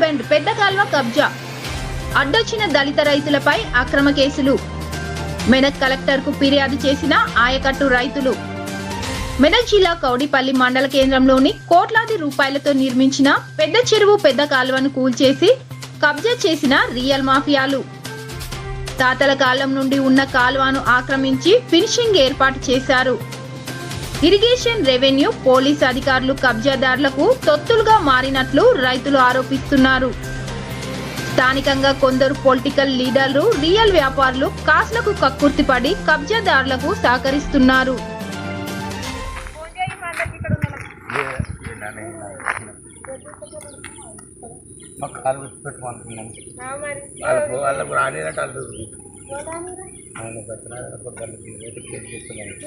బోర్బెండ్ పెద్ద కాల్వ కబ్జా, అడ్డొచ్చిన దళిత రైతులపై అక్రమ కేసులు. మెదక్ కలెక్టర్ కు ఫిర్యాదు చేసిన ఆయకట్టు రైతులు. మెదక్ జిల్లా కౌడిపల్లి మండల కేంద్రంలోని కోట్లాది రూపాయలతో నిర్మించిన పెద్ద చెరువు పెద్ద కాలువను కూల్చేసి కబ్జా చేసిన రియల్ మాఫియాలు. తాతల కాలం నుండి ఉన్న కాలువను ఆక్రమించి ఫినిషింగ్ ఏర్పాటు చేశారు. ఇరిగేషన్, రెవెన్యూ, పోలీస్ అధికారులు కబ్జాదారులకు తొత్తులుగా మారినట్లు రైతులు ఆరోపిస్తున్నారు. స్థానికంగా కొందరు పొలిటికల్ లీడర్లు, రియల్ వ్యాపారులు కాస్లకు కక్కుర్తిపడి కబ్జాదారులకు సహకరిస్తున్నారు.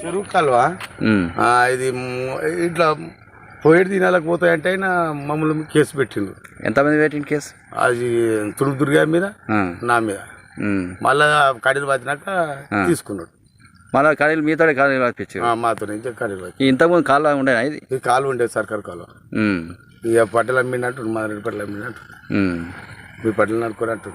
చెరువు కాలువ ఇది ఇట్లా పోయేటి దినాలకు పోతాయంటే ఆయన మమ్మల్ని కేసు పెట్టిండు. ఎంతమంది పెట్టిండు కేసు? అది దుర్గా మీద, నా మీద. మళ్ళా కడీలు పట్టినాక తీసుకున్నాడు. మళ్ళీ కడీలు మీతో కడీలు పట్టించారు? మాతో ఇంకా కడీలు పట్టి. ఇంతకుముందు కాలువ ఉండేనా? ఇది కాలువ ఉండేది, సర్కారు కాలువ. ఇక పట్టెలు అమ్మినట్టు, మా రెడ్డి పట్టెలు అమ్మినట్టు, మీ పట్టెలు నడుకోనట్టు.